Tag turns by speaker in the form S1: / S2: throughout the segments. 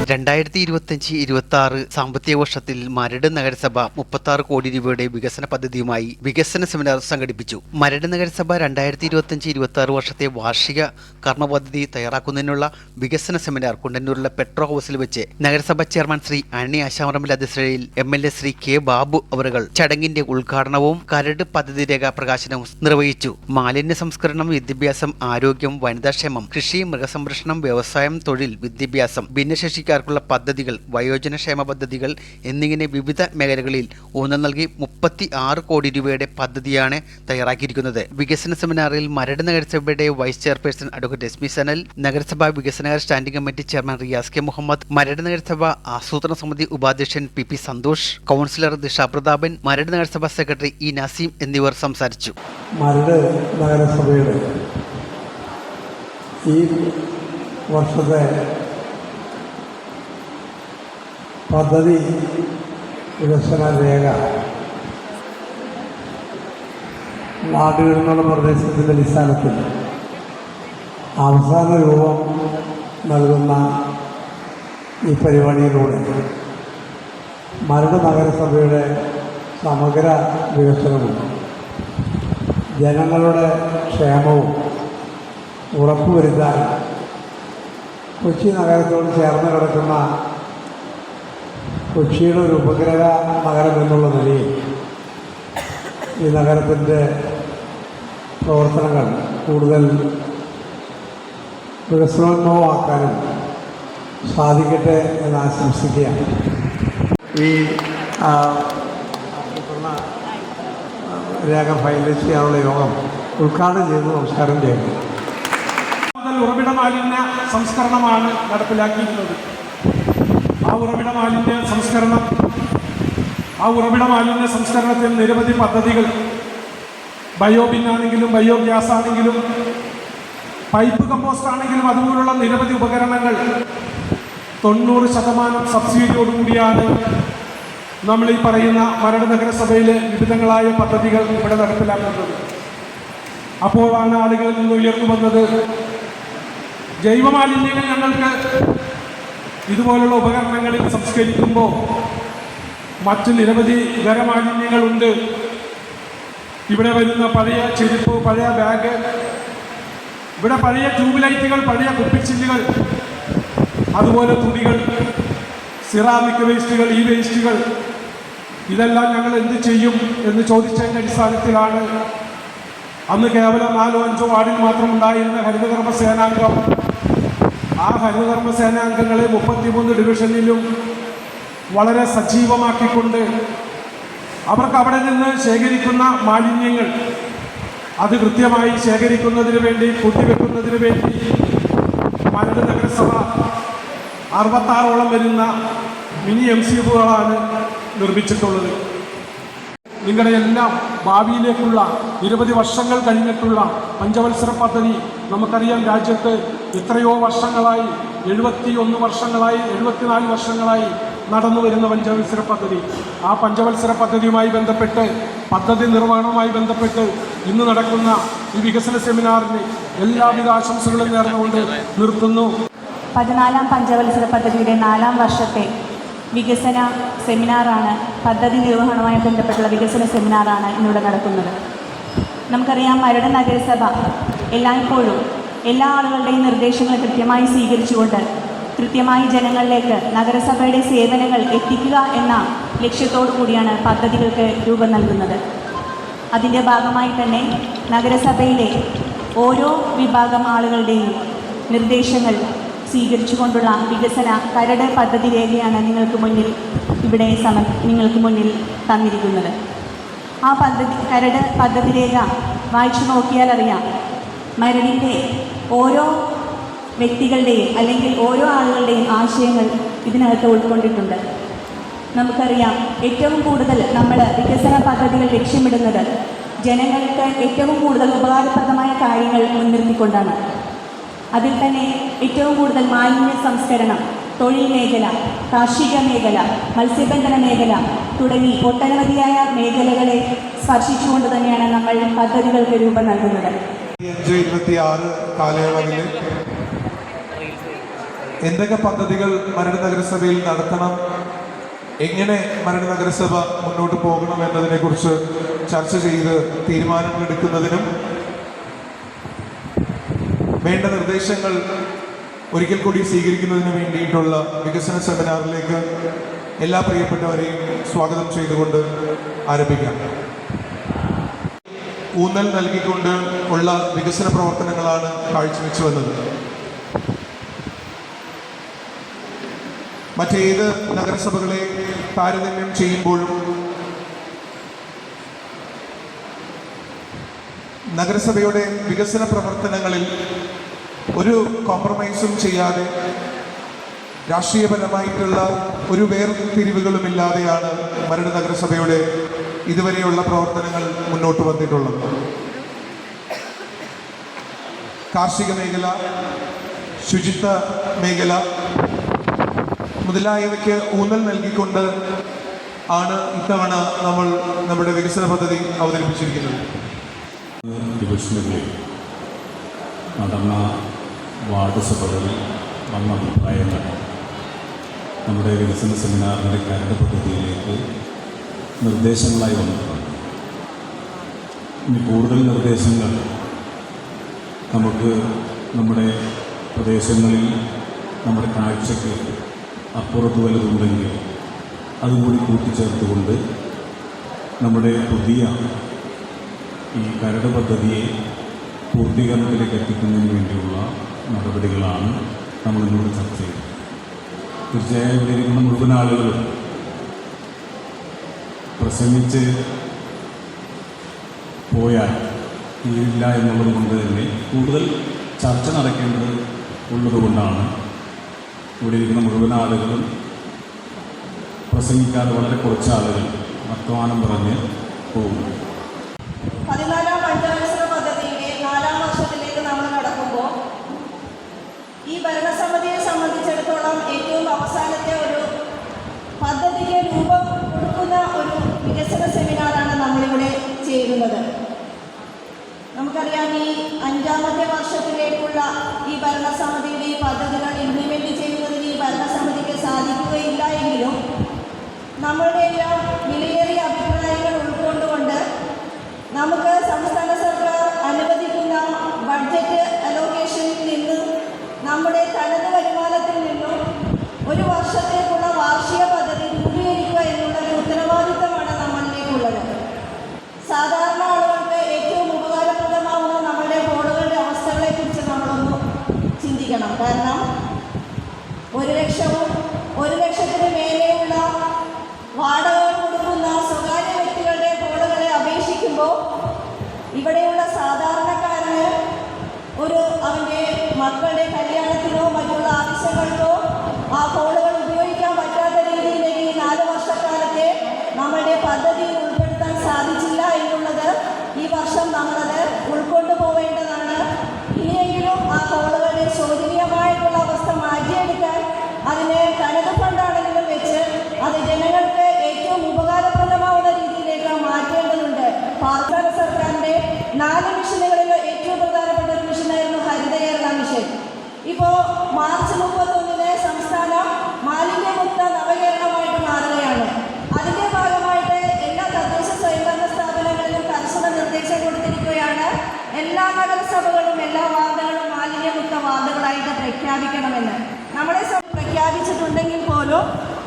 S1: 2025-26 സാമ്പത്തിക വർഷത്തിൽ മരട് നഗരസഭ 36 കോടി രൂപയുടെ വികസന പദ്ധതിയുമായി വികസന സെമിനാർ സംഘടിപ്പിച്ചു. മരട് നഗരസഭ 2025-26 വർഷത്തെ വാർഷിക കർമ്മപദ്ധതി തയ്യാറാക്കുന്നതിനുള്ള വികസന സെമിനാർ കുണ്ടന്നൂരിലെ പെട്രോ ഹൗസിൽ വെച്ച് നഗരസഭ ചെയർമാൻ ശ്രീ ആനി ആശാമറമ്പിൽ അധ്യക്ഷതയിൽ MLA ശ്രീ കെ ബാബു അവറുകൾ ചടങ്ങിന്റെ ഉദ്ഘാടനവും കരട് പദ്ധതി രേഖ പ്രകാശനവും നിർവഹിച്ചു. മാലിന്യ സംസ്കരണം, വിദ്യാഭ്യാസം, ആരോഗ്യം, വനിതാക്ഷേമം, കൃഷി, മൃഗസംരക്ഷണം, വ്യവസായം, തൊഴിൽ, വിദ്യാഭ്യാസം, ഭിന്നശേഷിക്കാർക്കുള്ള പദ്ധതികൾ, വയോജനക്ഷേമ പദ്ധതികൾ എന്നിങ്ങനെ വിവിധ മേഖലകളിൽ ഊന്നൽ നൽകി 36 കോടി രൂപയുടെ പദ്ധതിയാണ് തയ്യാറാക്കിയിരിക്കുന്നത്. വികസന സെമിനാറിൽ മരട് നഗരസഭയുടെ vice chairperson advocate Esmi Sanal, നഗരസഭാ വികസനകാര്യ standing committee chairman Riyas K Muhammad, Maradu നഗരസഭ ആസൂത്രണ സമിതി ഉപാധ്യക്ഷൻ PP സന്തോഷ്, കൗൺസിലർ ദിഷ പ്രതാപൻ, മരട് നഗരസഭാ സെക്രട്ടറി E നസീം എന്നിവർ സംസാരിച്ചു.
S2: മരട് നഗരസഭയുടെ ഈ വർഷത്തെ പദ്ധതി വികസന രേഖ നാടുകളിലുള്ള നിർദ്ദേശത്തിൻ്റെ അടിസ്ഥാനത്തിൽ അവസാന രൂപം നൽകുന്ന ഈ പരിപാടിയിലൂടെ മരട് നഗരസഭയുടെ സമഗ്ര വികസനവും ജനങ്ങളുടെ ക്ഷേമവും ഉറപ്പുവരുത്താൻ കൊച്ചി നഗരത്തോട് ചേർന്ന് കിടക്കുന്ന കൊച്ചിയുടെ ഒരു ഉപഗ്രഹ നഗരം എന്നുള്ള നിലയിൽ ഈ നഗരത്തിൻ്റെ പ്രവർത്തനങ്ങൾ കൂടുതൽ വികസനോന്മുഖമാക്കാനും സാധിക്കട്ടെ എന്ന് ആശംസിക്കുകയാണ്. ഈ രേഖ ഫൈനലൈസ് ചെയ്യാനുള്ള യോഗം ഉദ്ഘാടനം ചെയ്ത് നമസ്കാരം ചെയ്യുന്നു.
S3: ഉറവിട മാലിന്യ സംസ്കരണമാണ് നടപ്പിലാക്കിയിരുന്നത്. ആ ഉറവിട മാലിന്യ സംസ്കരണത്തിൽ നിരവധി പദ്ധതികൾ, ബയോബിന്നാണെങ്കിലും ബയോഗ്യാസ് ആണെങ്കിലും പൈപ്പ് കമ്പോസ്റ്റ് ആണെങ്കിലും അതുപോലുള്ള നിരവധി ഉപകരണങ്ങൾ 90% സബ്സിഡിയോടുകൂടിയാണ് നമ്മൾ ഈ പറയുന്ന മരട് നഗരസഭയിലെ വിവിധങ്ങളായ പദ്ധതികൾ ഇവിടെ നടപ്പിലാക്കുന്നത്. അപ്പോഴാണ് ആളുകളിൽ നിന്ന് ഉയർന്നു വന്നത്, ജൈവമാലിന്യങ്ങൾ ഞങ്ങൾക്ക് ഇതുപോലുള്ള ഉപകരണങ്ങളിൽ സംസ്കരിക്കുമ്പോൾ മറ്റ് നിരവധി ഖരമാലിന്യങ്ങളുണ്ട്. ഇവിടെ വരുന്ന പഴയ ചെരുപ്പ്, പഴയ ബാഗ്, ഇവിടെ പഴയ ട്യൂബ് ലൈറ്റുകൾ, പഴയ കുപ്പിച്ചില്ലുകൾ, അതുപോലെ തുണികൾ, സിറാമിക് വേസ്റ്റുകൾ, ഈ വേസ്റ്റുകൾ, ഇതെല്ലാം ഞങ്ങൾ എന്ത് ചെയ്യും എന്ന് ചോദിച്ചതിൻ്റെ അടിസ്ഥാനത്തിലാണ് അന്ന് കേവലം 4-5 വാർഡിൽ മാത്രം ഉണ്ടായിരുന്ന ഹരിതകർമ്മ സേനാംഗം ആ ഹരിതകർമ്മ സേനാംഗങ്ങളെ 33 ഡിവിഷനിലും വളരെ സജീവമാക്കിക്കൊണ്ട് അവർക്ക് അവിടെ നിന്ന് ശേഖരിക്കുന്ന മാലിന്യങ്ങൾ അത് കൃത്യമായി ശേഖരിക്കുന്നതിന് വേണ്ടി, കൂട്ടിവെക്കുന്നതിന് വേണ്ടി മരട് നഗരസഭ 66ഓളം വരുന്ന മിനി MCUകളാണ് നിർമ്മിച്ചിട്ടുള്ളത്. നിങ്ങളുടെ എല്ലാം ഭാവിയിലേക്കുള്ള നിരവധി വർഷങ്ങൾ കഴിഞ്ഞിട്ടുള്ള പഞ്ചവത്സര പദ്ധതി നമുക്കറിയാം. രാജ്യത്ത് എത്രയോ വർഷങ്ങളായി, 71 വർഷങ്ങളായി, 74 വർഷങ്ങളായി നടന്നു വരുന്ന പഞ്ചവത്സര പദ്ധതി. ആ പഞ്ചവത്സര പദ്ധതിയുമായി ബന്ധപ്പെട്ട്, പദ്ധതി നിർവഹണവുമായി ബന്ധപ്പെട്ട് ഇന്ന് നടക്കുന്ന ഈ വികസന സെമിനാറിന് എല്ലാവിധ ആശംസകളും നേർന്നുകൊണ്ട് നിർത്തുന്നു.
S4: 14ാം പഞ്ചവത്സര പദ്ധതിയുടെ 4ാം വർഷത്തെ വികസന സെമിനാറാണ്, പദ്ധതി നിർവഹണവുമായി ബന്ധപ്പെട്ടുള്ള വികസന സെമിനാറാണ് ഇന്നിവിടെ നടക്കുന്നത്. നമുക്കറിയാം, മരട് നഗരസഭ എല്ലായ്പ്പോഴും എല്ലാ ആളുകളുടെയും നിർദ്ദേശങ്ങൾ കൃത്യമായി സ്വീകരിച്ചുകൊണ്ട് കൃത്യമായി ജനങ്ങളിലേക്ക് നഗരസഭയുടെ സേവനങ്ങൾ എത്തിക്കുക എന്ന ലക്ഷ്യത്തോടു കൂടിയാണ് പദ്ധതികൾക്ക് രൂപം നൽകുന്നത്. അതിൻ്റെ ഭാഗമായി തന്നെ നഗരസഭയിലെ ഓരോ വിഭാഗം ആളുകളുടെയും നിർദ്ദേശങ്ങൾ സ്വീകരിച്ചുകൊണ്ടുള്ള വികസന കരട് പദ്ധതി രേഖയാണ് നിങ്ങൾക്ക് മുന്നിൽ തന്നിരിക്കുന്നത്. ആ കരട് പദ്ധതി രേഖ വായിച്ചു നോക്കിയാൽ അറിയാം, മരടിൻ്റെ ഓരോ വ്യക്തികളുടെയും അല്ലെങ്കിൽ ഓരോ ആളുകളുടെയും ആശയങ്ങൾ ഇതിനകത്ത് ഉൾക്കൊണ്ടിട്ടുണ്ട്. നമുക്കറിയാം, ഏറ്റവും കൂടുതൽ നമ്മൾ വികസന പദ്ധതികൾ ലക്ഷ്യമിടുന്നത് ജനങ്ങൾക്ക് ഏറ്റവും കൂടുതൽ ഉപകാരപ്രദമായ കാര്യങ്ങൾ മുൻനിർത്തിക്കൊണ്ടാണ്. അതിൽ തന്നെ ഏറ്റവും കൂടുതൽ മാലിന്യ സംസ്കരണം, തൊഴിൽ മേഖല, കാർഷിക മേഖല, മത്സ്യബന്ധന മേഖല തുടങ്ങി ഒട്ടനവധിയായ മേഖലകളെ സ്പർശിച്ചുകൊണ്ട് തന്നെയാണ് നമ്മൾ പദ്ധതികൾക്ക് രൂപം നൽകുന്നത്.
S2: 25-26 കാലയളവിൽ
S5: എന്തൊക്കെ പദ്ധതികൾ മരട് നഗരസഭയിൽ നടത്തണം, എങ്ങനെ മരട് നഗരസഭ മുന്നോട്ട് പോകണം എന്നതിനെക്കുറിച്ച് ചർച്ച ചെയ്ത് തീരുമാനങ്ങൾ എടുക്കുന്നതിനും വേണ്ട നിർദ്ദേശങ്ങൾ ഒരിക്കൽ കൂടി സ്വീകരിക്കുന്നതിന് വേണ്ടിയിട്ടുള്ള വികസന സെമിനാറിലേക്ക് എല്ലാ പ്രിയപ്പെട്ടവരെയും സ്വാഗതം ചെയ്തുകൊണ്ട് ആരംഭിക്കാം. ഊന്നൽ നൽകിക്കൊണ്ട് ഉള്ള വികസന പ്രവർത്തനങ്ങളാണ് കാഴ്ചവെച്ചു വന്നത്. മറ്റേത് നഗരസഭകളെ താരതമ്യം ചെയ്യുമ്പോഴും നഗരസഭയുടെ വികസന പ്രവർത്തനങ്ങളിൽ ഒരു കോംപ്രമൈസും ചെയ്യാതെ രാഷ്ട്രീയപരമായിട്ടുള്ള ഒരു വേർതിരിവുകളുമില്ലാതെയാണ് മരട് നഗരസഭയുടെ ഇതുവരെയുള്ള പ്രവർത്തനങ്ങൾ മുന്നോട്ട് വന്നിട്ടുള്ളത്. കാർഷിക മേഖല, ശുചിത്വ മേഖല മുതലായവയ്ക്ക് ഊന്നൽ നൽകിക്കൊണ്ട് ആണ് ഇത്തവണ നമ്മൾ നമ്മുടെ വികസന പദ്ധതി അവതരിപ്പിച്ചിരിക്കുന്നത്.
S6: ഡിവിഷനുകളിൽ നടന്ന വാർഡ് സഭകളിൽ വന്ന അഭിപ്രായങ്ങൾ നമ്മുടെ വികസന സെമിനാറിൻ്റെ കരട് പദ്ധതിയിലേക്ക് നിർദ്ദേശങ്ങളായി വന്നിട്ടുണ്ട്. ഇനി കൂടുതൽ നിർദ്ദേശങ്ങൾ നമുക്ക് നമ്മുടെ പ്രദേശങ്ങളിൽ നമ്മുടെ കാഴ്ചയ്ക്ക് അപ്പുറത്ത് വലുതുണ്ടെങ്കിൽ അതുകൂടി കൂട്ടിച്ചേർത്തുകൊണ്ട് നമ്മുടെ പുതിയ ഈ കരട് പദ്ധതിയെ പൂർത്തീകരണത്തിലേക്ക് എത്തിക്കുന്നതിന് വേണ്ടിയുള്ള നടപടികളാണ് നമ്മളിന്നോട് ചർച്ച ചെയ്തത്. തീർച്ചയായും ഇവിടെ ഇരിക്കുന്ന മുഴുവൻ ആളുകളും പ്രസംഗിച്ച് പോയാൽ തീരില്ല എന്നുള്ളത് കൊണ്ട് തന്നെ കൂടുതൽ ചർച്ച നടക്കേണ്ടത് ഉള്ളതുകൊണ്ടാണ് ഇവിടെ ഇരിക്കുന്ന മുഴുവൻ ആളുകളും പ്രസംഗിക്കാതെ വളരെ കുറച്ച് ആളുകൾ വർത്തമാനം പറഞ്ഞ് പോകുന്നു.
S4: 14ാം പഞ്ചവത്സര പദ്ധതിയുടെ 4ാം വർഷത്തിലേക്ക് നമ്മൾ കടക്കുമ്പോൾ ഈ ഭരണസമിതിയെ സംബന്ധിച്ചിടത്തോളം ഏറ്റവും അവസാനത്തെ ഒരു പദ്ധതിക്ക് രൂപം കൊടുക്കുന്ന ഒരു വികസന സെമിനാറാണ് നമ്മളിവിടെ ചേരുന്നത്. നമുക്കറിയാം, ഈ 5ാമത്തെ വർഷത്തിലേക്കുള്ള ഈ ഭരണസമിതിയുടെ ഈ പദ്ധതികൾ ഇംപ്ലിമെൻറ്റ് ചെയ്യുന്നതിന് ഈ ഭരണസമിതിക്ക് സാധിക്കുകയില്ല എങ്കിലും നമ്മളുടെ എല്ലാം വിലയേറിയ അഭിപ്രായങ്ങൾ ഉൾക്കൊണ്ടുകൊണ്ട് നമുക്ക് സംസ്ഥാന സർക്കാർ അനുവദിക്കുന്ന ബഡ്ജറ്റ് അലോക്കേഷനിൽ നിന്നും നമ്മുടെ തനത് വരുമാനത്തിൽ നിന്നും ഒരു വർഷത്തേക്കുള്ള വാർഷിക പദ്ധതി രൂപീകരിക്കുക എന്നുള്ള ഒരു ഉത്തരവാദിത്തമാണ് നമ്മളിലേക്കുള്ളത്. സാധാരണ ആളുകൾക്ക് ഏറ്റവും ഉപകാരപ്രദമാവുന്ന നമ്മളുടെ റോഡുകളുടെ അവസ്ഥകളെക്കുറിച്ച് നമ്മളൊന്ന് ചിന്തിക്കണം. കാരണം 1 ലക്ഷവും 1 ലക്ഷത്തിന് മേലെയുള്ള വാടകകൾ കൊടുക്കുന്ന സ്വകാര്യ വ്യക്തികളുടെ റോഡുകളെ അപേക്ഷിക്കുമ്പോൾ ഇവിടെയുള്ള സാധാരണക്കാരന് അവൻ്റെ മക്കളുടെ കല്യാണത്തിനോ മറ്റുള്ള ആവശ്യങ്ങൾക്കോ ആ റോഡുകൾ ഉപയോഗിക്കാൻ പറ്റാത്ത രീതിയിലേക്ക് ഈ 4 വർഷക്കാലത്തെ നമ്മളുടെ പദ്ധതിയിൽ ഉൾപ്പെടുത്താൻ സാധിച്ചില്ല എന്നുള്ളത് ഈ വർഷം നമ്മളത് ഉൾക്കൊണ്ടു പോവേണ്ടതാണ്. ഇനിയെങ്കിലും ആ റോഡുകളുടെ ശോചനീയമായിട്ടുള്ള അവസ്ഥ മാറ്റിയെടുക്കാൻ അതിന് തനത് ഫണ്ടാണെങ്കിലും വെച്ച് അത് ജനങ്ങൾക്ക് ഏറ്റവും ഉപകാരപ്രദമാവുന്ന രീതിയിലേക്ക് മാറ്റേണ്ടതുണ്ട്. സംസ്ഥാന സർക്കാരിൻ്റെ 4 മിഷനുകളിൽ ഏറ്റവും പ്രധാനപ്പെട്ട ഒരു മിഷനായിരുന്നു ഹരിത കേരള മിഷൻ. ഇപ്പോൾ മാർച്ച് 31 സംസ്ഥാനം മാലിന്യമുക്ത നവകേരളമായിട്ട് മാറുകയാണ്. അതിൻ്റെ ഭാഗമായിട്ട് എല്ലാ തദ്ദേശ സ്വയംഭരണ സ്ഥാപനങ്ങളിലും കർശന നിർദ്ദേശം കൊടുത്തിരിക്കുകയാണ്. എല്ലാ നഗരസഭകളും എല്ലാ വാർഡുകളും മാലിന്യമുക്ത വാർഡുകളായിട്ട് പ്രഖ്യാപിക്കണമെന്ന്. നമ്മളെ പ്രഖ്യാപിച്ചിട്ടുണ്ടെങ്കിൽ പോലും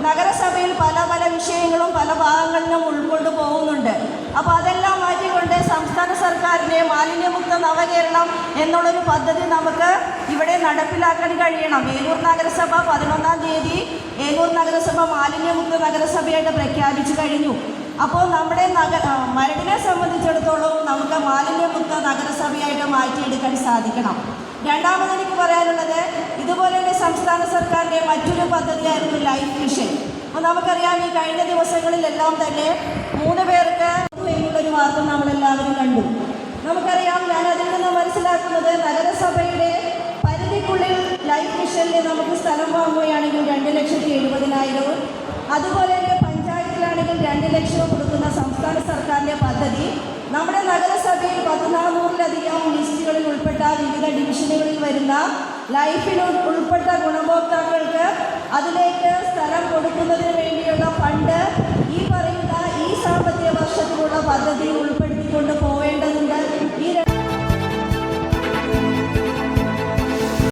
S4: നഗരസഭയിൽ പല പല വിഷയങ്ങളും പല ഭാഗങ്ങളിലും ഉൾക്കൊണ്ടു പോകുന്നുണ്ട്. അപ്പോൾ അതെല്ലാം മാറ്റിക്കൊണ്ട് സംസ്ഥാന സർക്കാരിൻ്റെ മാലിന്യമുക്ത നവകേരളം എന്നുള്ളൊരു പദ്ധതി നമുക്ക് ഇവിടെ നടപ്പിലാക്കാൻ കഴിയണം. ഏലൂർ നഗരസഭ 11-ാം തീയതി ഏലൂർ നഗരസഭ മാലിന്യമുക്ത നഗരസഭയായിട്ട് പ്രഖ്യാപിച്ചു കഴിഞ്ഞു. അപ്പോൾ നമ്മുടെ മരടിനെ സംബന്ധിച്ചിടത്തോളം നമുക്ക് മാലിന്യമുക്ത നഗരസഭയായിട്ട് മാറ്റിയെടുക്കാൻ സാധിക്കണം. രണ്ടാമത് എനിക്ക് പറയാനുള്ളത്, ഇതുപോലെ തന്നെ സംസ്ഥാന സർക്കാരിൻ്റെ മറ്റൊരു പദ്ധതിയായിരുന്നു ലൈഫ് മിഷൻ. അപ്പോൾ നമുക്കറിയാം, ഈ കഴിഞ്ഞ ദിവസങ്ങളിലെല്ലാം തന്നെ 3 പേർക്ക് എന്നുള്ളൊരു വാർത്ത നമ്മളെല്ലാവരും കണ്ടു. നമുക്കറിയാം, ഞാൻ അതിൽ നിന്ന് മനസ്സിലാക്കുന്നത് നഗരസഭയുടെ പരിധിക്കുള്ളിൽ ലൈഫ് മിഷനിൽ നമുക്ക് സ്ഥലം വാങ്ങുകയാണെങ്കിൽ 2,70,000. അതുപോലെ തന്നെ പഞ്ചായത്തിലാണെങ്കിൽ 2 ലക്ഷം കൊടുക്കുന്ന സംസ്ഥാന സർക്കാരിൻ്റെ പദ്ധതി നമ്മുടെ നഗരസഭയിൽ 1400-ലധികം ലിസ്റ്റുകളിൽ ഉൾപ്പെട്ട വിവിധ ഡിവിഷനുകളിൽ വരുന്ന ലൈഫിൽ ഉൾപ്പെട്ട ഗുണഭോക്താക്കൾക്ക് അതിലേക്ക് സ്ഥലം കൊടുക്കുന്നതിന് വേണ്ടിയുള്ള ഫണ്ട് ഈ പറയുന്ന ഈ സാമ്പത്തിക വർഷത്തിലുള്ള പദ്ധതിയിൽ ഉൾപ്പെടുത്തി